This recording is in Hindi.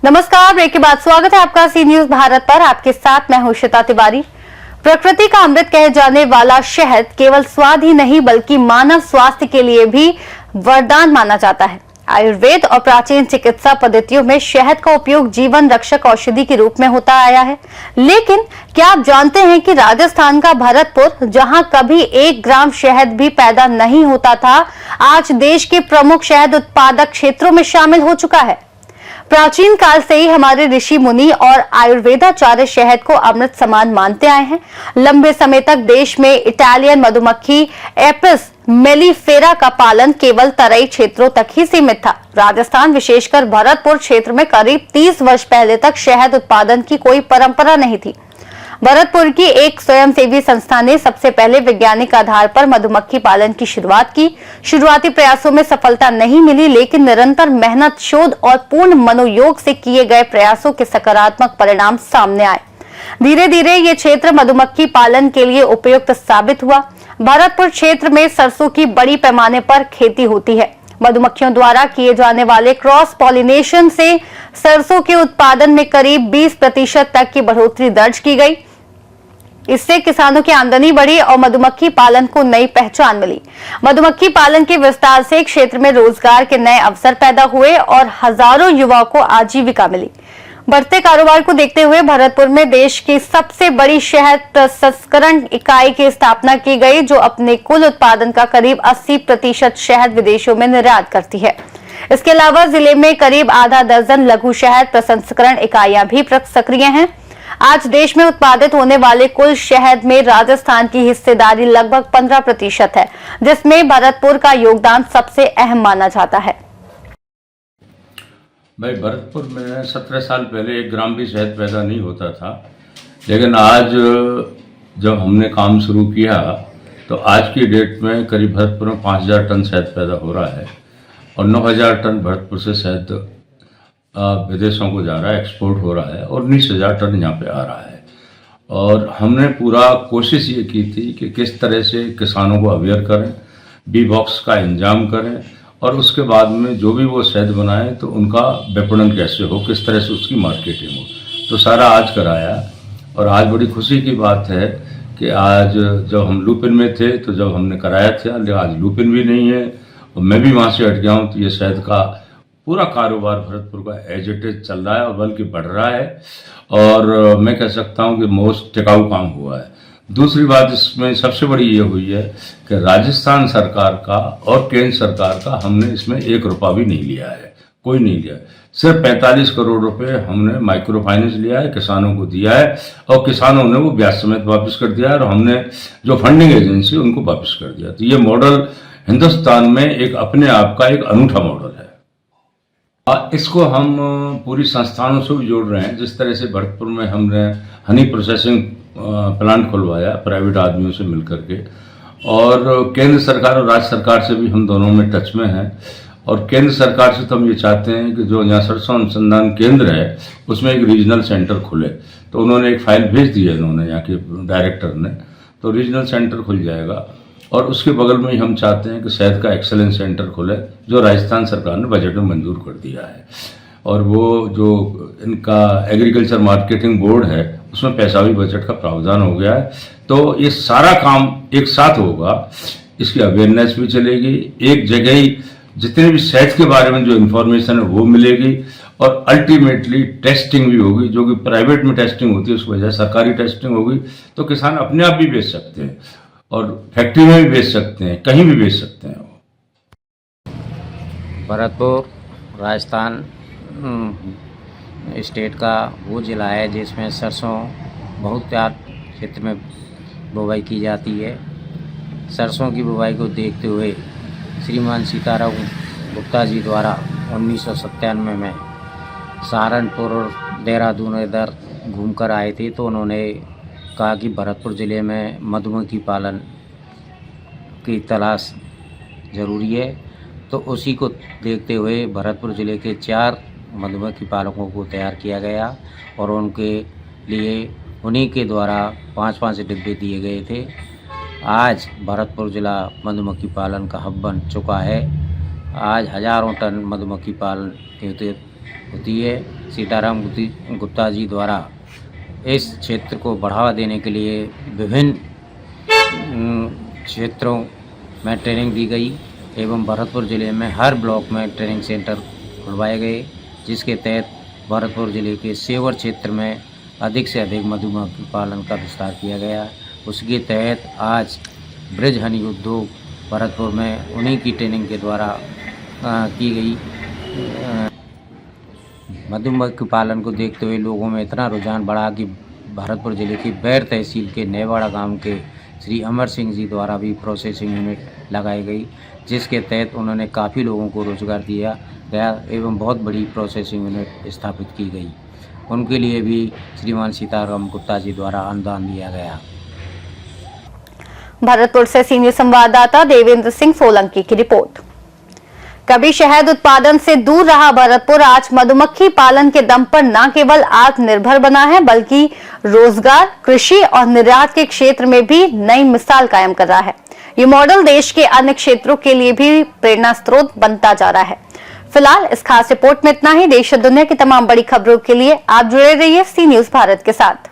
नमस्कार, ब्रेक के बाद स्वागत है आपका सी न्यूज भारत पर। आपके साथ मैं हूं श्वेता तिवारी। प्रकृति का अमृत कहे जाने वाला शहद केवल स्वाद ही नहीं बल्कि मानव स्वास्थ्य के लिए भी वरदान माना जाता है। आयुर्वेद और प्राचीन चिकित्सा पद्धतियों में शहद का उपयोग जीवन रक्षक औषधि के रूप में होता आया है। लेकिन क्या आप जानते हैं कि राजस्थान का भरतपुर, जहां कभी 1 ग्राम शहद भी पैदा नहीं होता था, आज देश के प्रमुख शहद उत्पादक क्षेत्रों में शामिल हो चुका है। प्राचीन काल से ही हमारे ऋषि मुनि और आयुर्वेदाचार्य शहद को अमृत समान मानते आए हैं। लंबे समय तक देश में इटालियन मधुमक्खी एपिस मेलिफेरा का पालन केवल तराई क्षेत्रों तक ही सीमित था। राजस्थान, विशेषकर भरतपुर क्षेत्र में करीब 30 वर्ष पहले तक शहद उत्पादन की कोई परंपरा नहीं थी। भरतपुर की एक स्वयंसेवी संस्था ने सबसे पहले वैज्ञानिक आधार पर मधुमक्खी पालन की शुरुआत की। शुरुआती प्रयासों में सफलता नहीं मिली, लेकिन निरंतर मेहनत, शोध और पूर्ण मनोयोग से किए गए प्रयासों के सकारात्मक परिणाम सामने आए। धीरे धीरे ये क्षेत्र मधुमक्खी पालन के लिए उपयुक्त साबित हुआ। भरतपुर क्षेत्र में सरसों की बड़ी पैमाने पर खेती होती है। मधुमक्खियों द्वारा किए जाने वाले क्रॉस पॉलिनेशन से सरसों के उत्पादन में करीब 20% तक की बढ़ोतरी दर्ज की गई। इससे किसानों की आमदनी बढ़ी और मधुमक्खी पालन को नई पहचान मिली। मधुमक्खी पालन के विस्तार से क्षेत्र में रोजगार के नए अवसर पैदा हुए और हजारों युवाओं को आजीविका मिली। बढ़ते कारोबार को देखते हुए भरतपुर में देश की सबसे बड़ी शहद प्रसंस्करण इकाई की स्थापना की गई, जो अपने कुल उत्पादन का करीब 80% शहद विदेशों में निर्यात करती है। इसके अलावा जिले में करीब आधा दर्जन लघु शहद प्रसंस्करण इकाइयां भी सक्रिय हैं। आज देश में उत्पादित होने वाले कुल शहद में राजस्थान की हिस्सेदारी लगभग 15% है, जिसमें भरतपुर का योगदान सबसे अहम माना जाता है। भाई, भरतपुर में 17 साल पहले 1 ग्राम भी शहद पैदा नहीं होता था, लेकिन आज जब हमने काम शुरू किया तो आज की डेट में करीब भरतपुर में 5000 टन शहद पैदा हो रहा है और 9000 टन भरतपुर से शहद विदेशों को जा रहा है, एक्सपोर्ट हो रहा है और 19,000 टन यहाँ पे आ रहा है। और हमने पूरा कोशिश ये की थी कि किस तरह से किसानों को अवेयर करें, बी बॉक्स का इंतजाम करें और उसके बाद में जो भी वो शहद बनाएं तो उनका विपणन कैसे हो, किस तरह से उसकी मार्केटिंग हो, तो सारा आज कराया। और आज बड़ी खुशी की बात है कि आज जब हम लुपिन में थे तो जब हमने कराया था, आज लुपिन भी नहीं है और मैं भी वहाँ से हट गया हूँ, तो ये शहद का पूरा कारोबार भरतपुर का एज इट इज चल रहा है और बल्कि बढ़ रहा है और मैं कह सकता हूँ कि मोस्ट टिकाऊ काम हुआ है। दूसरी बात इसमें सबसे बड़ी ये हुई है कि राजस्थान सरकार का और केंद्र सरकार का हमने इसमें 1 रुपया भी नहीं लिया है, कोई नहीं लिया है। सिर्फ 45 करोड़ रुपए हमने माइक्रो फाइनेंस लिया है, किसानों को दिया है और किसानों ने वो ब्याज समेत वापस कर दिया है और हमने जो फंडिंग एजेंसी उनको वापस कर दिया। तो ये मॉडल हिंदुस्तान में एक अपने आप का एक अनूठा मॉडल है। इसको हम पूरी संस्थानों से भी जोड़ रहे हैं। जिस तरह से भरतपुर में हमने हनी प्रोसेसिंग प्लांट खुलवाया प्राइवेट आदमियों से मिलकर के, और केंद्र सरकार और राज्य सरकार से भी हम दोनों में टच में हैं। और केंद्र सरकार से तो हम ये चाहते हैं कि जो यहाँ सरसों अनुसंधान केंद्र है उसमें एक रीजनल सेंटर खुले, तो उन्होंने एक फाइल भेज दी है उन्होंने यहाँ के डायरेक्टर ने, तो रीजनल सेंटर खुल जाएगा। और उसके बगल में ही हम चाहते हैं कि शहद का एक्सेलेंस सेंटर खुले, जो राजस्थान सरकार ने बजट में मंजूर कर दिया है। और वो जो इनका एग्रीकल्चर मार्केटिंग बोर्ड है उसमें पैसा भी बजट का प्रावधान हो गया है। तो ये सारा काम एक साथ होगा, इसकी अवेयरनेस भी चलेगी, एक जगह ही जितने भी शहद के बारे में जो इन्फॉर्मेशन है वो मिलेगी और अल्टीमेटली टेस्टिंग भी होगी, जो कि प्राइवेट में टेस्टिंग होती है उसकी वजह सरकारी टेस्टिंग होगी। तो किसान अपने आप भी बेच सकते हैं और फैक्ट्री में भी बेच सकते हैं, कहीं भी बेच सकते हैं। भरतपुर राजस्थान स्टेट का वो ज़िला है जिसमें सरसों बहुत प्यार क्षेत्र में बुवाई की जाती है। सरसों की बुवाई को देखते हुए श्रीमान सीताराम गुप्ता जी द्वारा 1997 में सहारनपुर और देहरादून इधर घूमकर आए थे, तो उन्होंने कहा कि भरतपुर ज़िले में मधुमक्खी पालन की तलाश ज़रूरी है। तो उसी को देखते हुए भरतपुर ज़िले के 4 मधुमक्खी पालकों को तैयार किया गया और उनके लिए उन्हीं के द्वारा 5-5 डिब्बे दिए गए थे। आज भरतपुर जिला मधुमक्खी पालन का हब बन चुका है। आज हजारों टन मधुमक्खी पालन होती है। सीताराम गुप्ता जी द्वारा इस क्षेत्र को बढ़ावा देने के लिए विभिन्न क्षेत्रों में ट्रेनिंग दी गई एवं भरतपुर ज़िले में हर ब्लॉक में ट्रेनिंग सेंटर खुलवाए गए, जिसके तहत भरतपुर ज़िले के सेवर क्षेत्र में अधिक से अधिक मधुमक्खी पालन का विस्तार किया गया। उसके तहत आज ब्रिज हनी उद्योग भरतपुर में उन्हीं की ट्रेनिंग के द्वारा की गई। मधुमक्खी पालन को देखते हुए लोगों में इतना रुझान बढ़ा कि भरतपुर ज़िले की बैर तहसील के नेवाड़ा गांव के श्री अमर सिंह जी द्वारा भी प्रोसेसिंग यूनिट लगाई गई, जिसके तहत उन्होंने काफ़ी लोगों को रोजगार दिया गया एवं बहुत बड़ी प्रोसेसिंग यूनिट स्थापित की गई। उनके लिए भी श्रीमान सीताराम गुप्ता जी द्वारा अनुदान दिया गया। भरतपुर से सीनियर संवाददाता देवेंद्र सिंह सोलंकी की रिपोर्ट। कभी शहद उत्पादन से दूर रहा भरतपुर आज मधुमक्खी पालन के दम पर न केवल आत्मनिर्भर बना है, बल्कि रोजगार, कृषि और निर्यात के क्षेत्र में भी नई मिसाल कायम कर रहा है। ये मॉडल देश के अन्य क्षेत्रों के लिए भी प्रेरणा स्रोत बनता जा रहा है। फिलहाल इस खास रिपोर्ट में इतना ही। देश और दुनिया की तमाम बड़ी खबरों के लिए आप जुड़े रहिए सी न्यूज़ भारत के साथ।